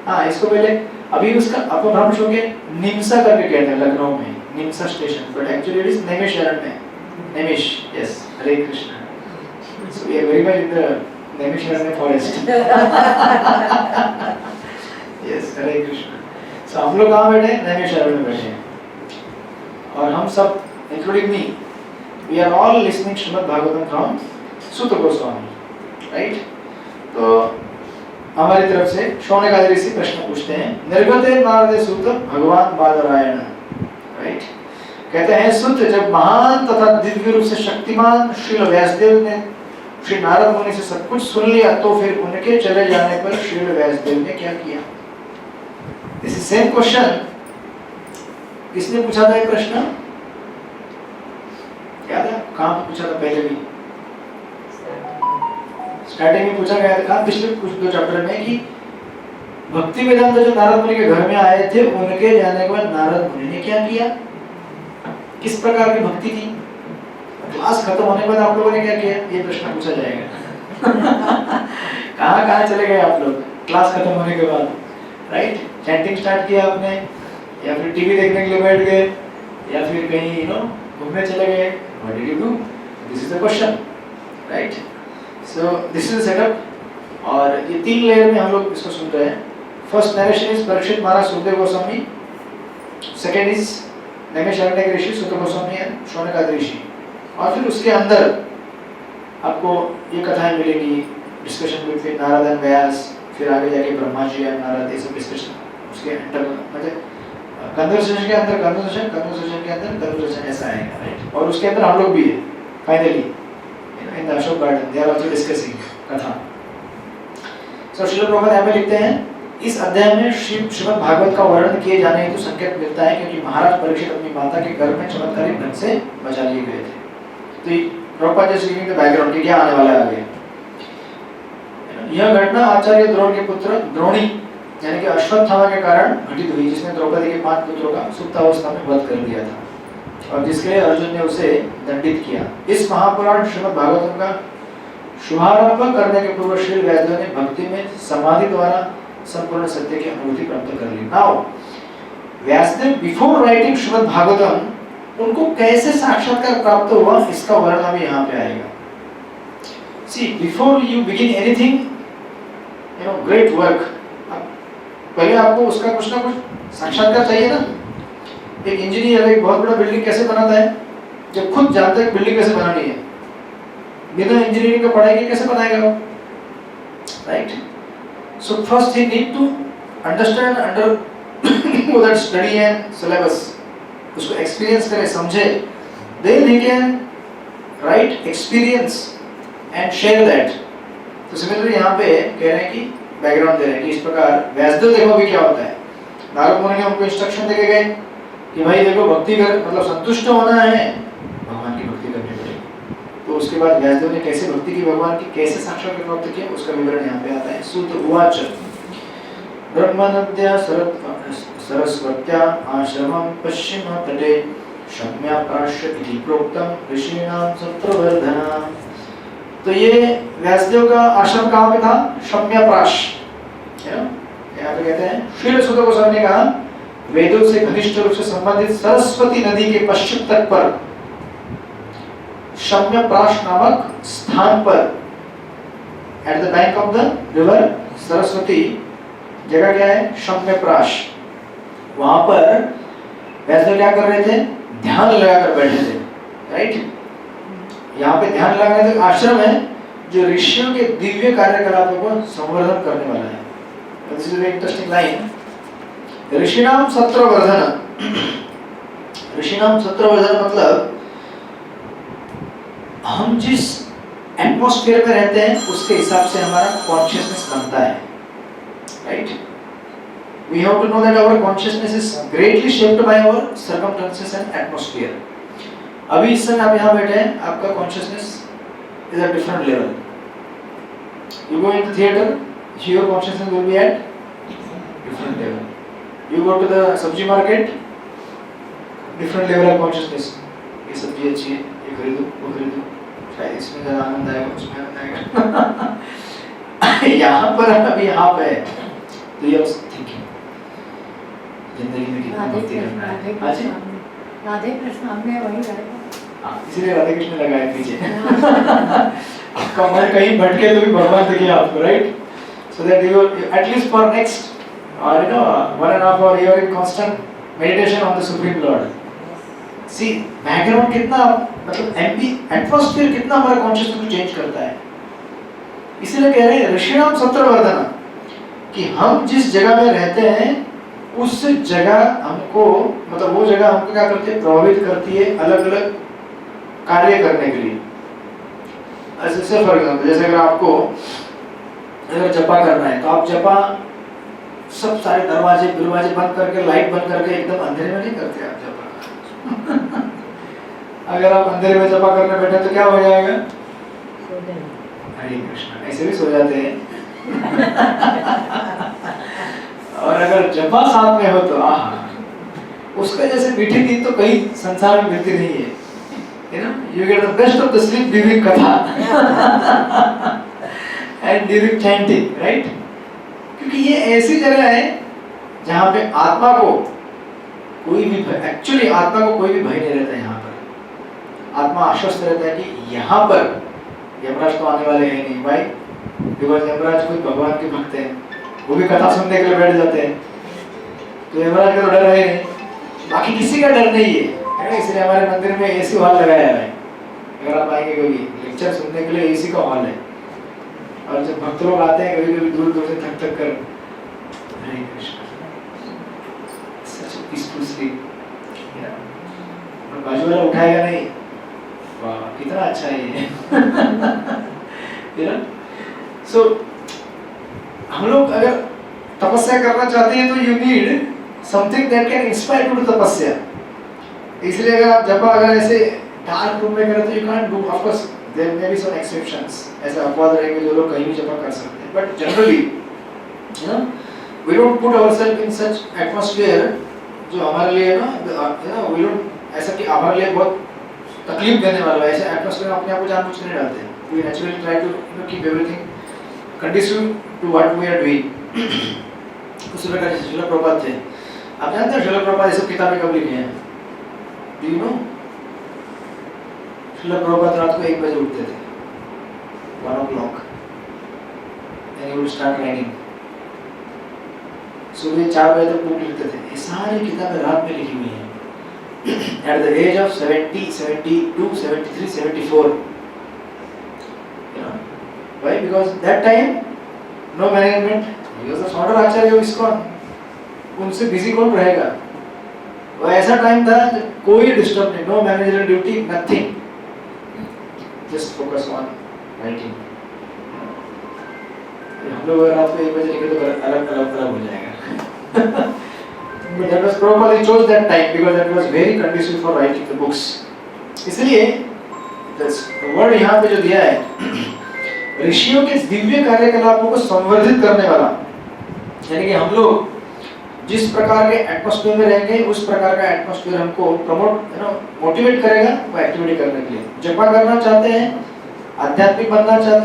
हाँ, इसको पहले अभी उसका आपको भ्रम होंगे निम्सा करके कहते हैं लखनऊ में, Nimsar station, but actually it is Naimisharanya. Naimish, yes. Hare Krishna. So we are very much in the Naimisharanya forest. Yes, Hare Krishna. So हम लोग कहाँ बैठे हैं? नैमिषारण्य में बैठे हैं। और हम सब, including me, we are all listening Shrimad Bhagavatam from Suta Goswami, right? तो हमारी तरफ से शौनकादि ऋषि प्रश्न पूछते हैं। निर्गते नारदे सुत भगवान बादरायण, राइट? कहते हैं सुत, जब महान तथा दिव्य रूप से शक्तिमान श्री व्यासदेव ने श्री नारद मुनि से सब कुछ सुन लिया, तो फिर उनके चले जाने पर श्री व्यासदेव ने क्या किया? This is same question. किसने पूछा था ये प्रश्न? याद है कहाँ पे पूछा था? पहले भी स्टार्टिंग में पूछा गया था पिछले कुछ 2 चैप्टर में कि भक्ति वेदांत जो नारद मुनि के घर में आए थे, उनके जाने के बाद नारद मुनि ने क्या किया, किस प्रकार की भक्ति की। क्लास खत्म होने के बाद आप लोगों ने क्या किया, ये प्रश्न पूछा जाएगा। कहाँ चले गए आप लोग क्लास खत्म होने के बाद? राइट? चैंटिंग स्टार्ट किया आपने, या फिर टीवी देखने के लिए बैठ गए, या फिर कहीं घूमने चले गए? What did you do? This is the question, right? So this is the setup. और ये 3 लेयर में हम लोग इसको सुन रहे हैं। First narration is Parikshit Maharaj Sukhdev Goswami, second is Naimisharanya rishi Suta Goswami and शौनकादि ऋषि, और फिर उसके अंदर आपको ये कथाएं मिलेंगी, डिस्कशन बिटवीन नारद एंड व्यास, फिर आगे जाके ब्रह्मा जी एंड नारद, ये सब डिस्कशन उसके अंदर, मतलब कन्वर्सेशन के अंदर कन्वर्सेशन के अंदर कन्वर्सेशन ऐसा आएगा, राइट? और उसके अंदर हम लोग भी है finally in the Ashok garden, they are also discussing कथा। सो श्रील प्रभुपाद यहाँ पे लिखते हैं, इस अध्याय में श्रीमद् भागवत का वर्णन किए जाने हेतु संकेत मिलता है क्योंकि महाराज परीक्षित अपनी माता के गर्भ में चमत्कारिक ढंग से बचा लिए गए थे। तो Prabhupada just giving the background कि क्या आने वाला है आगे। यह घटना आचार्य द्रोण के पुत्र द्रोणी यानी कि अश्वत्थामा के कारण घटित हुई, जिसने द्रौपदी के 5 पुत्रों का सुप्तावस्था में वध कर दिया था और जिसके लिए अर्जुन ने उसे दंडित किया। इस महापुराण श्रीमद् भागवतम का शुभारंभ करने के पूर्व श्री व्यासदेव ने भक्ति में समाधि द्वारा संपूर्ण सत्य की अनुभूति प्राप्त कर ली। Now Vyasadev before writing Shrimad Bhagavatam उनको कैसे साक्षात्कार प्राप्त हुआ, इसका वर्णन अभी यहाँ पे आएगा। See, before you begin anything, great work, पहले आपको उसका कुछ ना कुछ साक्षात्कार चाहिए ना। एक इंजीनियर एक बहुत बड़ा बिल्डिंग कैसे बनाता है, जब खुद जानता है बिल्डिंग कैसे बनानी है, बिना इंजीनियरिंग का पढ़ाई के कैसे बनाएगा वो, right? So first he need to understand under वो दैट स्टडी एंड सिलेबस, उसको एक्सपीरियंस करे, समझे, then he can write experience and share that. तो सिमिलरली यहाँ पे कह रहे हैं कि बैकग्राउंड दे रहे हैं कि इस प्रकार व्यासदेव देखो भी क्या होता है। नारद मुनि ने उनको इंस्ट्रक्शन देके गए कि भाई देखो भक्ति कर, मतलब संतुष्ट होना है, भगवान की भक्ति करनी पड़ेगी। तो उसके बाद व्यासदेव ने कैसे भक्ति की, भगवान की कैसे साक्षात्कार प्राप्त किया, उसका विवरण यहाँ पे आता है। सूत उवाच ब्रह्मनद्या सरस्वत्या आश्रमं पश्चिम तटे शम्याप्राश्य इति प्रोक्तम ऋषीणां सत्रवर्धना। तो ये व्यासदेव का आश्रम कहाँ पे था? शम्याप्राश, यहाँ पे कहते हैं श्रील सुत गोस्वामी ने कहा वेदों से घनिष्ठ रूप से संबंधित सरस्वती नदी के पश्चिम तट पर शम्यप्राश नामक स्थान पर, at the bank of the river Saraswati, जगह क्या है? शम्यप्राश। वहां पर व्यासदेव क्या कर रहे थे? ध्यान लगाकर बैठे थे, राइट। यहाँ पे ध्यान लगाने का आश्रम है जो ऋषियों के दिव्य कार्यकलापों को संवर्धन करने वाला है। This is very interesting line. ऋषिणाम सत्रवर्धन, ऋषिणाम सत्रवर्धन मतलब हम जिस एटमॉस्फेयर में रहते हैं उसके हिसाब से हमारा कॉन्शियसनेस बनता है, right. We have to know that our consciousness is greatly shaped by our circumstances and atmosphere. अभी इस समय आप यहाँ बैठे हैं, आपका consciousness is at different level. You go into theater, your consciousness will be at different level. You go to the सब्जी market, different level of consciousness. ये सब्जी अच्छी है, ये खरीदो, वो खरीदो, शायद इसमें ज़्यादा आनंद आएगा, उसमें आनंद आएगा। यहाँ पर अभी आप है, तो ये थिंकिंग जिंदगी में कितना भक्ति करना है। राधे कृष्ण हमने वही रहेगा। इसीलिए राधे कृष्ण लगाए पीछे। आपका मन कहीं भटके तो भी भगवान दिखे आपको, right. So that you at least for next or 1.5 hour you are in constant meditation on the Supreme Lord. See background कितना, मतलब एटमॉस्फेयर कितना हमारा कॉन्शियसनेस को चेंज करता है। इसीलिए कह रहे हैं ऋषिणाम सत्रवर्धना, कि हम जिस जगह में रहते हैं उस जगह हमको, मतलब वो जगह हमको क्या करती है? प्रभावित करती है अलग अलग कार्य करने के लिए। ऐसे फॉर एग्जाम्पल, जैसे अगर आपको अगर जपा करना है तो आप जपा सब सारे दरवाजे बंद करके, लाइट बंद करके एकदम अंधेरे में नहीं करते आप जपा। अगर आप अंधेरे में जपा करने बैठे तो क्या हो जाएगा? हरे कृष्ण, ऐसे भी सो जाते हैं। और अगर जपा साथ में हो तो उसका जैसे मीठी नींद तो कहीं संसार में मिलती नहीं है। You know, you get the best of the sleep during katha and during chanting, right? क्योंकि ये ऐसी जगह है जहाँ पे आत्मा को कोई भी एक्चुअली आत्मा को कोई भी भय नहीं रहता है। यहाँ पर आत्मा आश्वस्त रहता है कि यहाँ पर यमराज तो आने वाले हैं नहीं भाई, बिकॉज यमराज कोई भगवान के भक्त हैं, वो भी कथा सुनने के लिए बैठ जाते हैं, तो यमराज का तो डर है नहीं, बाकी किसी का डर नहीं है। इसलिए हमारे मंदिर में एसी हॉल लगाया है। अगर आप आएंगे कभी लेक्चर सुनने के लिए एसी का हॉल है, और जब भक्त लोग आते हैं कभी कभी दूर दूर से थक थक कर, हरे कृष्ण, सच पीसफुल स्लीप, बाजू वाला उठाएगा नहीं, वाह कितना अच्छा है ये। सो हम लोग अगर तपस्या करना चाहते हैं तो you need something that can inspire to तपस्या। इसलिए अगर आप जपा अगर ऐसे डार्क रूम में करें तो you can't do, of course there may be some exceptions, ऐसे अपवाद रहेंगे जो लोग कहीं भी जपा कर सकते हैं, but generally you know we don't put ourselves in such atmosphere जो हमारे लिए वी डोंट ऐसा कि हमारे लिए बहुत तकलीफ देने वाला है। ऐसे एटमॉस्फेयर अपने आप को जानबूझ के नहीं डालते, we naturally try to keep everything condition to what we are doing. उसी प्रकार से श्रील प्रभुपाद थे, आप जानते हैं श्रील प्रभुपाद ये सब किताबें कब लिखी हैं? Do you know? Srila Prabhupada रात को 1 बजे उठते थे, 1 o'clock, and he would start writing. सुबह 4 बजे तक बुक लिखते थे। ये सारी किताबें रात में लिखी हुई हैं। At the age of 70, 72, 73, 74. You know, why? Because that time no management. He was the founder Acharya of ISKCON. उनसे बिजी कौन रहेगा? वो ऐसा टाइम था कोई डिस्टर्ब नहीं, no managerial duty, nothing, just focus on writing. हम लोग अगर आपको 1 बजे निकले तो अलग हो जाएगा। But that was properly chose that time because that was very conducive for writing the books. इसलिए वर्ड यहाँ पे जो दिया है ऋषियों के दिव्य कार्यकलापों को संवर्धित करने वाला, यानी कि हम लोग जिस प्रकार के एटमॉस्फेयर में रहेंगे उस प्रकार का एटमॉस्फेयर हमको प्रमोट मोटिवेट करेगा वो एक्टिविटी करने के लिए। जपा करना चाहते हैं, आध्यात्मिक बनना चाहते हैं,